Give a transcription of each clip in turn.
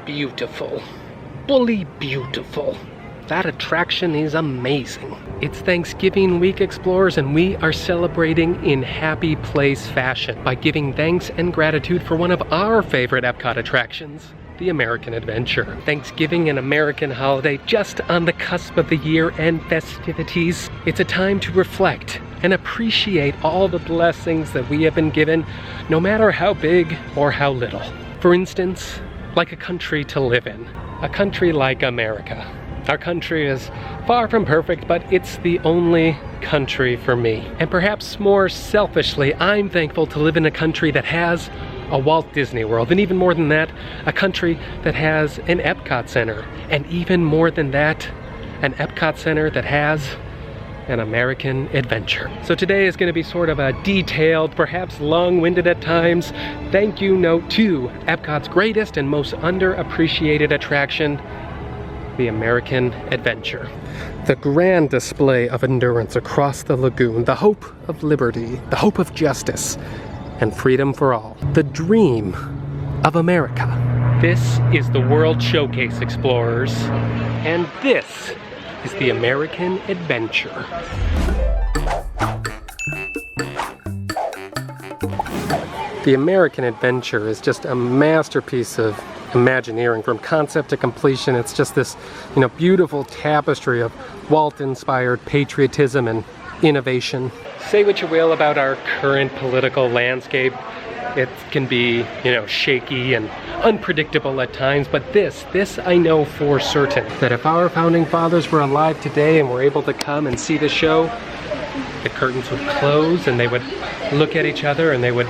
beautiful. Fully beautiful. That attraction is amazing. It's Thanksgiving week, explorers, and we are celebrating in happy place fashion by giving thanks and gratitude for one of our favorite Epcot attractions, the American Adventure. Thanksgiving, an American holiday just on the cusp of the year-end festivities. It's a time to reflect and appreciate all the blessings that we have been given, no matter how big or how little. For instance, like a country to live in. A country like America. Our country is far from perfect, but it's the only country for me. And perhaps more selfishly, I'm thankful to live in a country that has a Walt Disney World, and even more than that, a country that has an Epcot Center, and even more than that, an Epcot Center that has an American Adventure. So today is going to be sort of a detailed, perhaps long-winded at times, thank you note to Epcot's greatest and most underappreciated attraction, the American Adventure. The grand display of endurance across the lagoon, the hope of liberty, the hope of justice, and freedom for all. The dream of America. This is the World Showcase, explorers, and this is the American Adventure. The American Adventure is just a masterpiece of Imagineering from concept to completion. It's just this, beautiful tapestry of Walt-inspired patriotism and innovation. Say what you will about our current political landscape. It can be, shaky and unpredictable at times, but this I know for certain, that if our founding fathers were alive today and were able to come and see the show, the curtains would close and they would look at each other and they would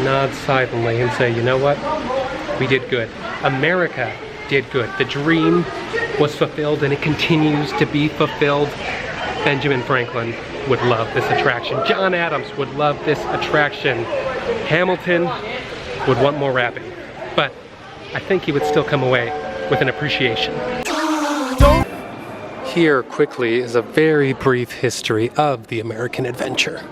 nod silently and say, you know what? We did good. America did good. The dream was fulfilled and it continues to be fulfilled. Benjamin Franklin would love this attraction. John Adams would love this attraction. Hamilton would want more rapping. But I think he would still come away with an appreciation. Here quickly is a very brief history of the American Adventure.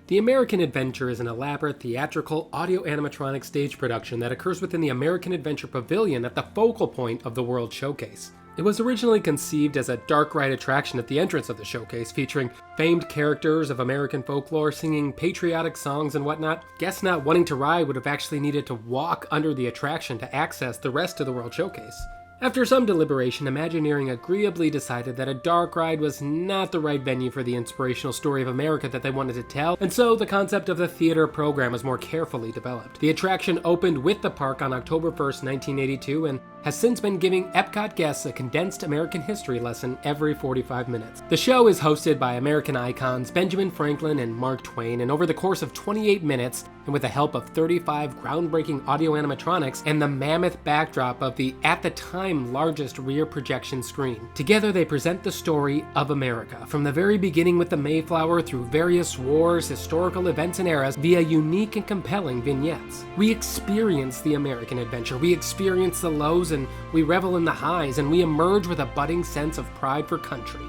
The American Adventure is an elaborate theatrical audio-animatronic stage production that occurs within the American Adventure Pavilion at the focal point of the World Showcase. It was originally conceived as a dark ride attraction at the entrance of the showcase, featuring famed characters of American folklore singing patriotic songs and whatnot. Guests not wanting to ride would have actually needed to walk under the attraction to access the rest of the World Showcase. After some deliberation, Imagineering agreeably decided that a dark ride was not the right venue for the inspirational story of America that they wanted to tell, and so the concept of the theater program was more carefully developed. The attraction opened with the park on October 1st, 1982, and has since been giving Epcot guests a condensed American history lesson every 45 minutes. The show is hosted by American icons Benjamin Franklin and Mark Twain, and over the course of 28 minutes, and with the help of 35 groundbreaking audio animatronics and the mammoth backdrop of the, at the time, largest rear projection screen. Together they present the story of America, from the very beginning with the Mayflower through various wars, historical events and eras, via unique and compelling vignettes. We experience the American Adventure, we experience the lows and we revel in the highs, and we emerge with a budding sense of pride for country.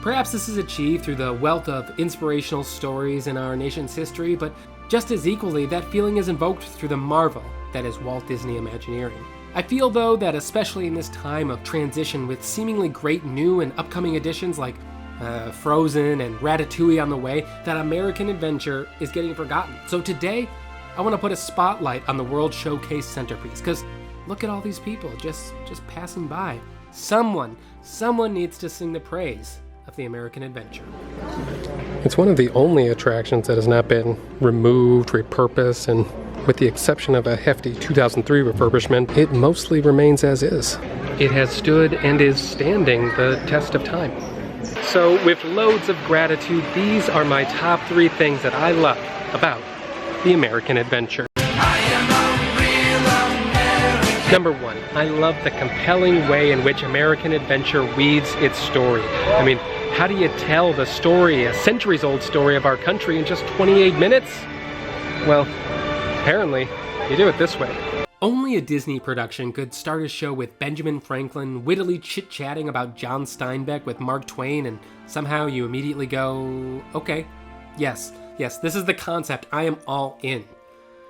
Perhaps this is achieved through the wealth of inspirational stories in our nation's history, but just as equally, that feeling is invoked through the marvel that is Walt Disney Imagineering. I feel, though, that especially in this time of transition with seemingly great new and upcoming additions like Frozen and Ratatouille on the way, that American Adventure is getting forgotten. So today, I want to put a spotlight on the World Showcase centerpiece, because look at all these people just passing by. Someone needs to sing the praise of the American Adventure. It's one of the only attractions that has not been removed, repurposed, and with the exception of a hefty 2003 refurbishment, it mostly remains as is. It has stood and is standing the test of time. So with loads of gratitude, these are my top 3 things that I love about the American Adventure. Number 1, I love the compelling way in which American Adventure weaves its story. I mean, how do you tell the story, a centuries-old story of our country in just 28 minutes? Well, apparently, you do it this way. Only a Disney production could start a show with Benjamin Franklin wittily chit-chatting about John Steinbeck with Mark Twain, and somehow you immediately go, okay, yes, this is the concept, I am all in.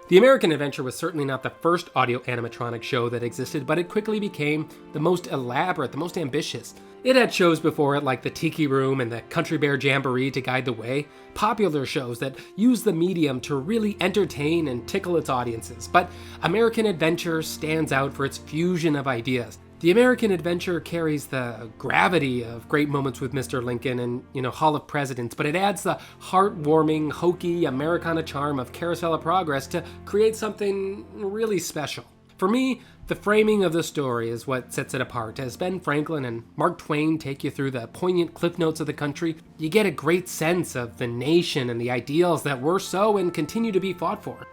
The American Adventure was certainly not the first audio animatronic show that existed, but it quickly became the most elaborate, the most ambitious. It had shows before it like the Tiki Room and the Country Bear Jamboree to guide the way, popular shows that use the medium to really entertain and tickle its audiences. But American Adventure stands out for its fusion of ideas. The American Adventure carries the gravity of Great Moments with Mr. Lincoln and, Hall of Presidents, but it adds the heartwarming, hokey Americana charm of Carousel of Progress to create something really special. For me, the framing of the story is what sets it apart. As Ben Franklin and Mark Twain take you through the poignant cliff notes of the country, you get a great sense of the nation and the ideals that were so and continue to be fought for.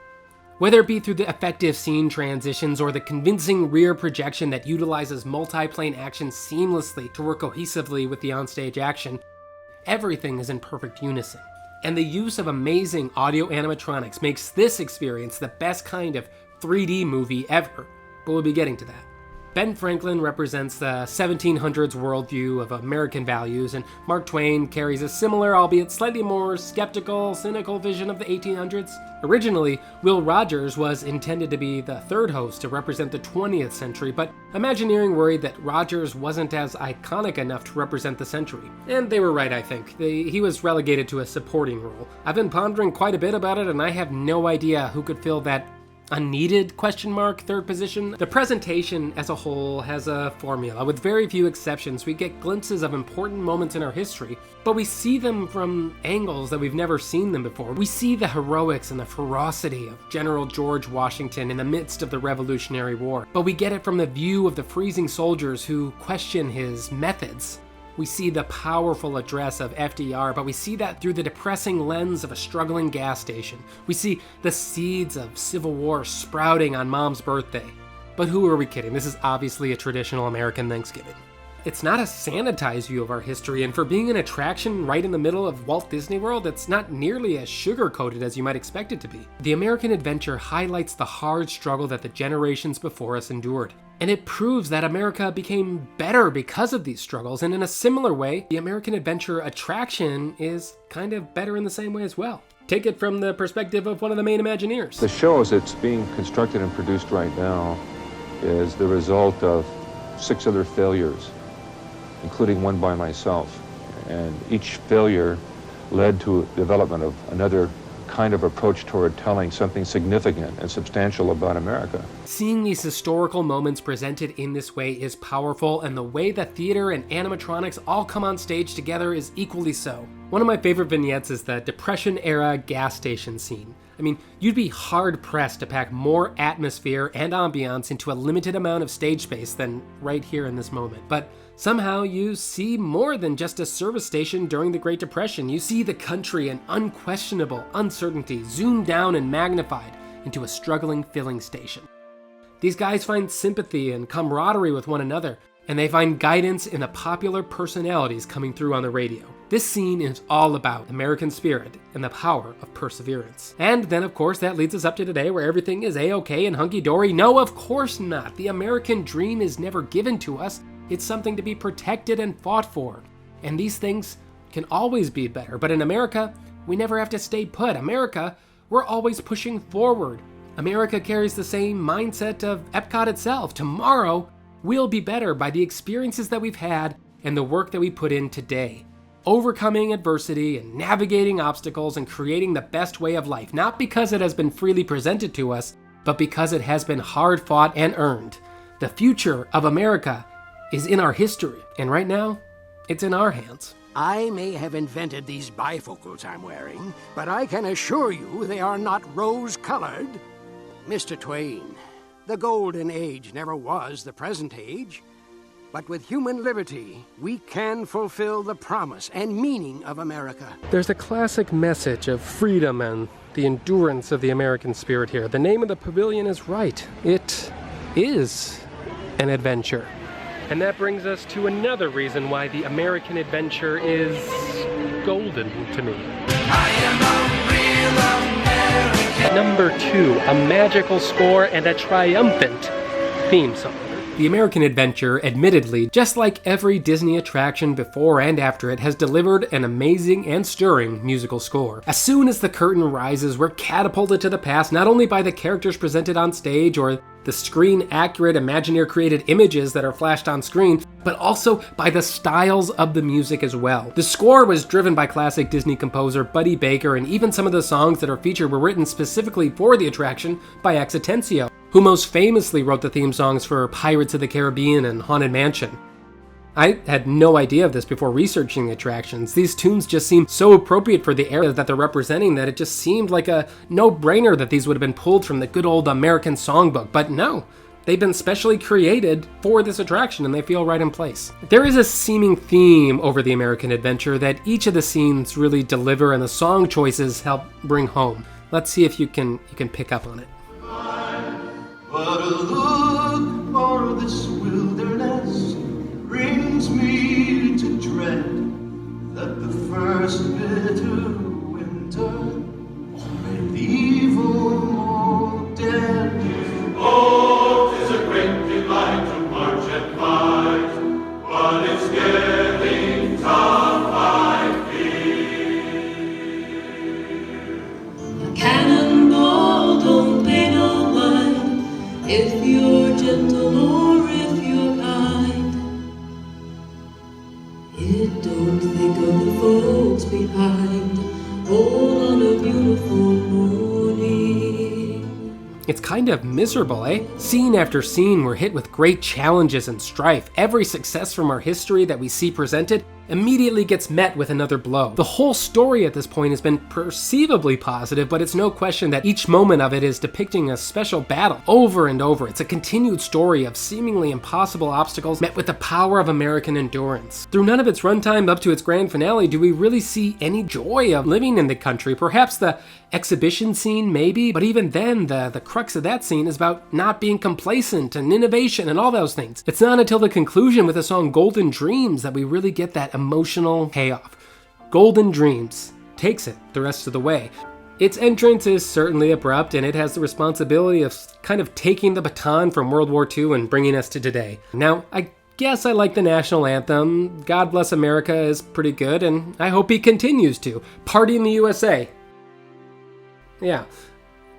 Whether it be through the effective scene transitions or the convincing rear projection that utilizes multi-plane action seamlessly to work cohesively with the onstage action, everything is in perfect unison. And the use of amazing audio animatronics makes this experience the best kind of 3D movie ever, but we'll be getting to that. Ben Franklin represents the 1700s worldview of American values, and Mark Twain carries a similar, albeit slightly more skeptical, cynical vision of the 1800s. Originally, Will Rogers was intended to be the third host to represent the 20th century, but Imagineering worried that Rogers wasn't as iconic enough to represent the century. And they were right, I think. He was relegated to a supporting role. I've been pondering quite a bit about it, and I have no idea who could fill that unneeded ? Third position. The presentation as a whole has a formula. With very few exceptions, we get glimpses of important moments in our history, but we see them from angles that we've never seen them before. We see the heroics and the ferocity of General George Washington in the midst of the Revolutionary War, but we get it from the view of the freezing soldiers who question his methods. We see the powerful address of FDR, but we see that through the depressing lens of a struggling gas station. We see the seeds of Civil War sprouting on Mom's birthday. But who are we kidding? This is obviously a traditional American Thanksgiving. It's not a sanitized view of our history, and for being an attraction right in the middle of Walt Disney World, it's not nearly as sugar-coated as you might expect it to be. The American Adventure highlights the hard struggle that the generations before us endured. And it proves that America became better because of these struggles, and in a similar way, the American Adventure attraction is kind of better in the same way as well. Take it from the perspective of one of the main Imagineers. The show as it's being constructed and produced right now is the result of 6 other failures, including one by myself. And each failure led to development of another kind of approach toward telling something significant and substantial about America. Seeing these historical moments presented in this way is powerful, and the way that theater and animatronics all come on stage together is equally so. One of my favorite vignettes is the Depression-era gas station scene. I mean, you'd be hard-pressed to pack more atmosphere and ambiance into a limited amount of stage space than right here in this moment. But somehow you see more than just a service station during the Great Depression. You see the country and unquestionable uncertainty zoomed down and magnified into a struggling filling station. These guys find sympathy and camaraderie with one another, and they find guidance in the popular personalities coming through on the radio. This scene is all about American spirit and the power of perseverance. And then, of course, that leads us up to today where everything is A-okay and hunky-dory. No, of course not. The American dream is never given to us. It's something to be protected and fought for. And these things can always be better. But in America, we never have to stay put. America, we're always pushing forward. America carries the same mindset of Epcot itself. Tomorrow, we'll be better by the experiences that we've had and the work that we put in today. Overcoming adversity and navigating obstacles and creating the best way of life, not because it has been freely presented to us, but because it has been hard fought and earned. The future of America is in our history, and right now, it's in our hands. I may have invented these bifocals I'm wearing, but I can assure you they are not rose-colored. Mr. Twain, the golden age never was the present age, but with human liberty, we can fulfill the promise and meaning of America. There's a classic message of freedom and the endurance of the American spirit here. The name of the pavilion is right. It is an adventure. And that brings us to another reason why the American Adventure is golden to me. I am a real American. Number 2, a magical score and a triumphant theme song. The American Adventure, admittedly, just like every Disney attraction before and after it, has delivered an amazing and stirring musical score. As soon as the curtain rises, we're catapulted to the past, not only by the characters presented on stage or the screen-accurate Imagineer-created images that are flashed on screen, but also by the styles of the music as well. The score was driven by classic Disney composer Buddy Baker, and even some of the songs that are featured were written specifically for the attraction by Ex Atencio, who most famously wrote the theme songs for Pirates of the Caribbean and Haunted Mansion. I had no idea of this before researching the attractions. These tunes just seem so appropriate for the era that they're representing that it just seemed like a no-brainer that these would have been pulled from the good old American songbook. But no, they've been specially created for this attraction and they feel right in place. There is a seeming theme over the American Adventure that each of the scenes really deliver and the song choices help bring home. Let's see if you can pick up on it. But a look for this wilderness brings me to dread that the first bitter winter made evil more dead. Oh, 'tis a great delight to march and fight, but it's getting tough, I fear. A cannonball don't pay no mind if you're gentle or if you're kind. It don't think of the folks behind. Hold on a beautiful morning. It's kind of miserable, eh? Scene after scene, we're hit with great challenges and strife. Every success from our history that we see presented immediately gets met with another blow. The whole story at this point has been perceivably positive, but it's no question that each moment of it is depicting a special battle over and over. It's a continued story of seemingly impossible obstacles met with the power of American endurance. Through none of its runtime up to its grand finale, do we really see any joy of living in the country? Perhaps the exhibition scene, maybe, but even then, the crux of that scene is about not being complacent and innovation and all those things. It's not until the conclusion with the song Golden Dreams that we really get that emotional payoff. Golden Dreams takes it the rest of the way. Its entrance is certainly abrupt, and it has the responsibility of kind of taking the baton from World War II and bringing us to today. Now, I guess I like the national anthem. God Bless America is pretty good, and I hope he continues to. Party in the USA. Yeah,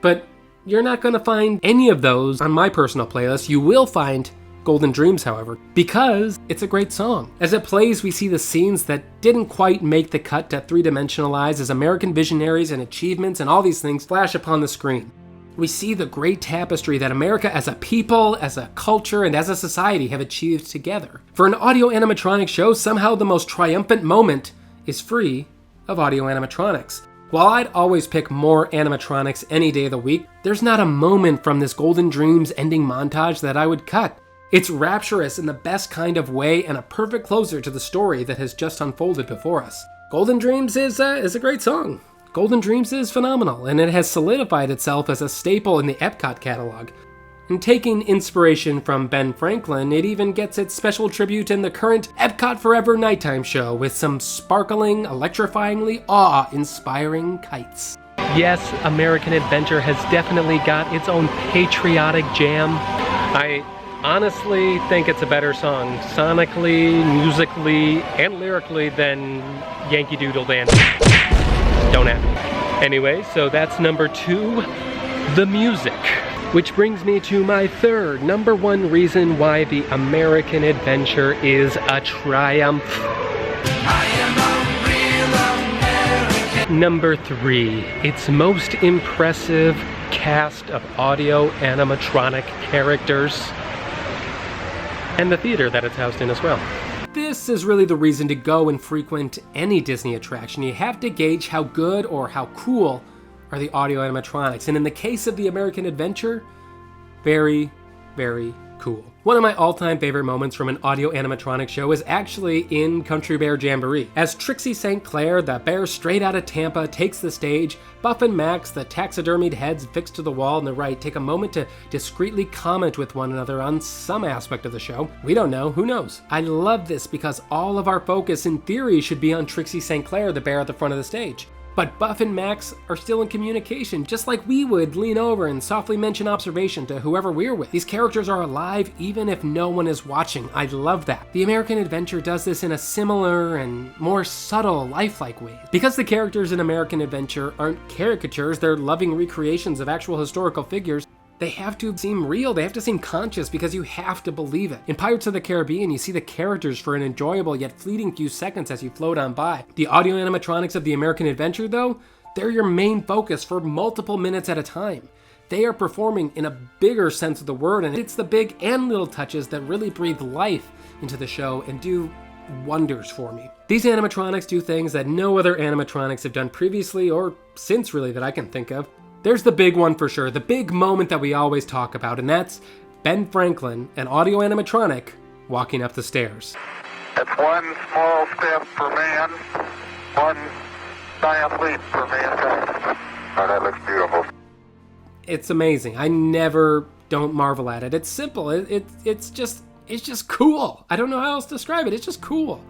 but you're not going to find any of those on my personal playlist. You will find Golden Dreams, however, because it's a great song. As it plays, we see the scenes that didn't quite make the cut to three-dimensionalize as American visionaries and achievements and all these things flash upon the screen. We see the great tapestry that America as a people, as a culture, and as a society have achieved together. For an audio animatronic show, somehow the most triumphant moment is free of audio animatronics. While I'd always pick more animatronics any day of the week, there's not a moment from this Golden Dreams ending montage that I would cut. It's rapturous in the best kind of way and a perfect closer to the story that has just unfolded before us. Golden Dreams is a great song. Golden Dreams is phenomenal, and it has solidified itself as a staple in the Epcot catalog. And taking inspiration from Ben Franklin, it even gets its special tribute in the current Epcot Forever nighttime show with some sparkling, electrifyingly awe-inspiring kites. Yes, American Adventure has definitely got its own patriotic jam. I honestly think it's a better song, sonically, musically, and lyrically than Yankee Doodle Dandy. Don't at me. Anyway, so that's number 2, the music. Which brings me to my third, number 1 reason why the American Adventure is a triumph. I am a real American. Number 3, its most impressive cast of audio animatronic characters, and the theater that it's housed in as well. This is really the reason to go and frequent any Disney attraction. You have to gauge how good or how cool are the audio animatronics, and in the case of the American Adventure, very, very cool. One of my all-time favorite moments from an audio animatronic show is actually in Country Bear Jamboree. As Trixie St. Clair, the bear straight out of Tampa, takes the stage, Buff and Max, the taxidermied heads fixed to the wall on the right, take a moment to discreetly comment with one another on some aspect of the show. We don't know, who knows? I love this because all of our focus in theory should be on Trixie St. Clair, the bear at the front of the stage. But Buff and Max are still in communication, just like we would lean over and softly mention observation to whoever we're with. These characters are alive even if no one is watching. I love that. The American Adventure does this in a similar and more subtle, lifelike way. Because the characters in American Adventure aren't caricatures, they're loving recreations of actual historical figures, they have to seem real, they have to seem conscious because you have to believe it. In Pirates of the Caribbean, you see the characters for an enjoyable yet fleeting few seconds as you float on by. The audio animatronics of the American Adventure, though, they're your main focus for multiple minutes at a time. They are performing in a bigger sense of the word, and it's the big and little touches that really breathe life into the show and do wonders for me. These animatronics do things that no other animatronics have done previously or since, really, that I can think of. There's the big one for sure, the big moment that we always talk about, and that's Ben Franklin, an audio animatronic, walking up the stairs. It's one small step for man, one giant leap for mankind. Oh, that looks beautiful. It's amazing. I never don't marvel at it. It's simple. It's just cool. I don't know how else to describe it. It's just cool.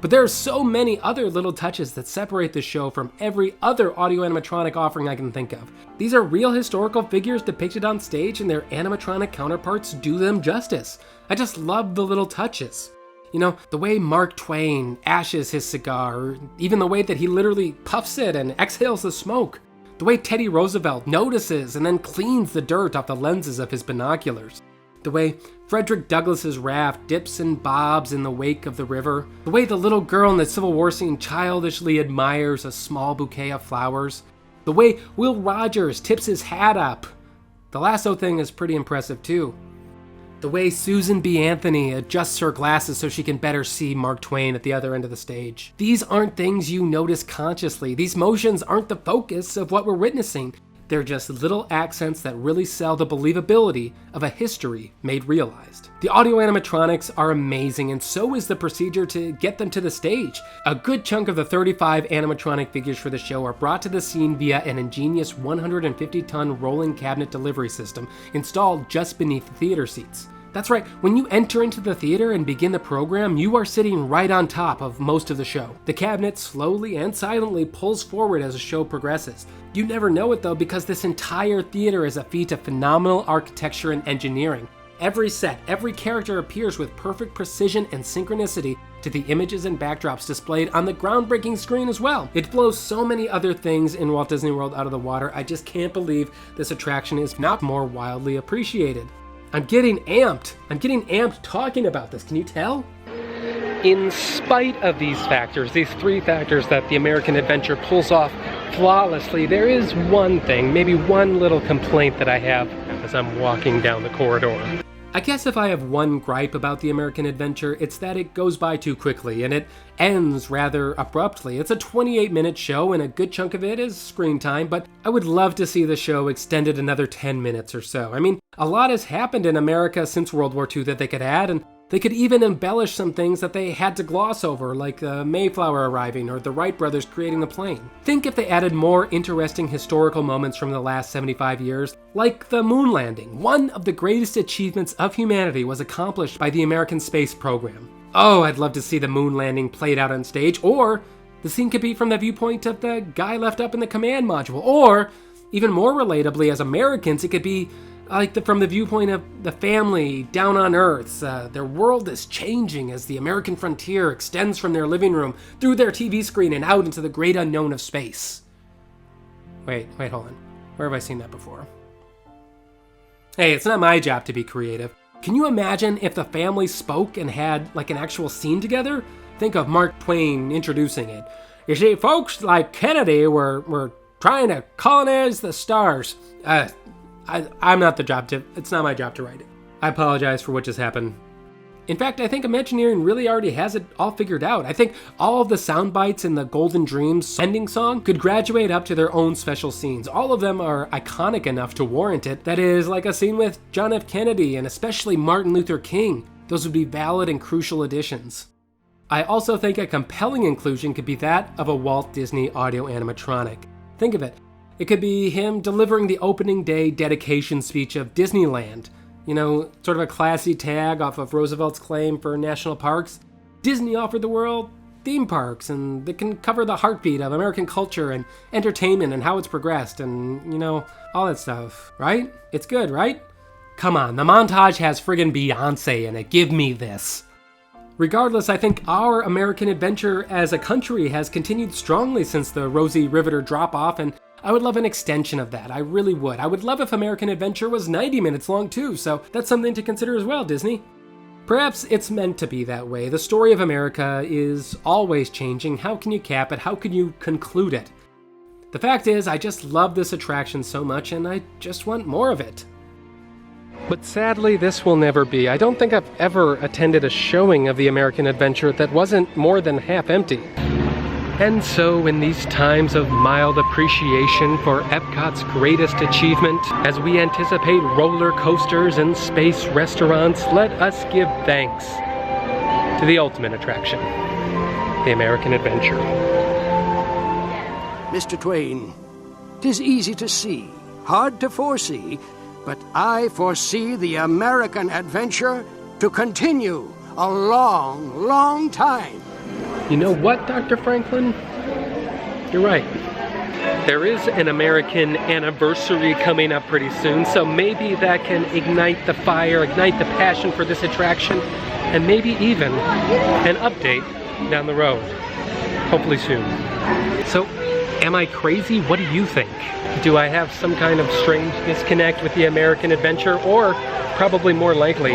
But there are so many other little touches that separate the show from every other audio animatronic offering I can think of. These are real historical figures depicted on stage, and their animatronic counterparts do them justice. I just love the little touches. You know, the way Mark Twain ashes his cigar, or even the way that he literally puffs it and exhales the smoke. The way Teddy Roosevelt notices and then cleans the dirt off the lenses of his binoculars. The way Frederick Douglass's raft dips and bobs in the wake of the river. The way the little girl in the Civil War scene childishly admires a small bouquet of flowers. The way Will Rogers tips his hat up. The lasso thing is pretty impressive too. The way Susan B. Anthony adjusts her glasses so she can better see Mark Twain at the other end of the stage. These aren't things you notice consciously. These motions aren't the focus of what we're witnessing. They're just little accents that really sell the believability of a history made realized. The audio animatronics are amazing, and so is the procedure to get them to the stage. A good chunk of the 35 animatronic figures for the show are brought to the scene via an ingenious 150-ton rolling cabinet delivery system installed just beneath the theater seats. That's right, when you enter into the theater and begin the program, you are sitting right on top of most of the show. The cabinet slowly and silently pulls forward as the show progresses. You never know it though, because this entire theater is a feat of phenomenal architecture and engineering. Every set, every character appears with perfect precision and synchronicity to the images and backdrops displayed on the groundbreaking screen as well. It blows so many other things in Walt Disney World out of the water. I just can't believe this attraction is not more wildly appreciated. I'm getting amped talking about this, can you tell? In spite of these factors, these three factors that the American Adventure pulls off flawlessly, there is one thing, maybe one little complaint that I have as I'm walking down the corridor. I guess if I have one gripe about the American Adventure, it's that it goes by too quickly and it ends rather abruptly. It's a 28-minute show and a good chunk of it is screen time, but I would love to see the show extended another 10 minutes or so. I mean, a lot has happened in America since World War II that they could add, and they could even embellish some things that they had to gloss over, like the Mayflower arriving or the Wright brothers creating the plane. Think if they added more interesting historical moments from the last 75 years, like the moon landing. One of the greatest achievements of humanity was accomplished by the American space program. Oh, I'd love to see the moon landing played out on stage, or the scene could be from the viewpoint of the guy left up in the command module, or even more relatably as Americans, it could be from the viewpoint of the family down on Earth. Their world is changing as the American frontier extends from their living room through their TV screen and out into the great unknown of space. Wait, hold on. Where have I seen that before? Hey, it's not my job to be creative. Can you imagine if the family spoke and had like an actual scene together? Think of Mark Twain introducing it. You see, folks like Kennedy were trying to colonize the stars. I'm not it's not my job to write it. I apologize for what just happened. In fact, I think Imagineering really already has it all figured out. I think all of the sound bites in the Golden Dreams ending song could graduate up to their own special scenes. All of them are iconic enough to warrant it. That is, like a scene with John F. Kennedy and especially Martin Luther King. Those would be valid and crucial additions. I also think a compelling inclusion could be that of a Walt Disney audio animatronic. Think of it. It could be him delivering the opening day dedication speech of Disneyland. You know, sort of a classy tag off of Roosevelt's claim for national parks. Disney offered the world theme parks, and that can cover the heartbeat of American culture and entertainment and how it's progressed and, you know, all that stuff, right? It's good, right? Come on, the montage has friggin' Beyonce in it. Give me this. Regardless, I think our American adventure as a country has continued strongly since the Rosie Riveter drop-off, and I would love an extension of that. I really would. I would love if American Adventure was 90 minutes long too, so that's something to consider as well, Disney. Perhaps it's meant to be that way. The story of America is always changing. How can you cap it? How can you conclude it? The fact is, I just love this attraction so much, and I just want more of it. But sadly, this will never be. I don't think I've ever attended a showing of the American Adventure that wasn't more than half empty. And so, in these times of mild appreciation for Epcot's greatest achievement, as we anticipate roller coasters and space restaurants, let us give thanks to the ultimate attraction, the American Adventure. Mr. Twain, 'tis easy to see, hard to foresee, but I foresee the American Adventure to continue a long, long time. You know what, Dr. Franklin? You're right. There is an American anniversary coming up pretty soon, so maybe that can ignite the fire, ignite the passion for this attraction, and maybe even an update down the road. Hopefully soon. So, am I crazy? What do you think? Do I have some kind of strange disconnect with the American Adventure, or probably more likely,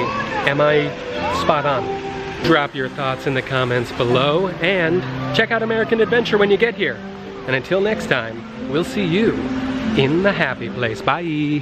am I spot on? Drop your thoughts in the comments below, and check out American Adventure when you get here. And until next time, we'll see you in the happy place. Bye!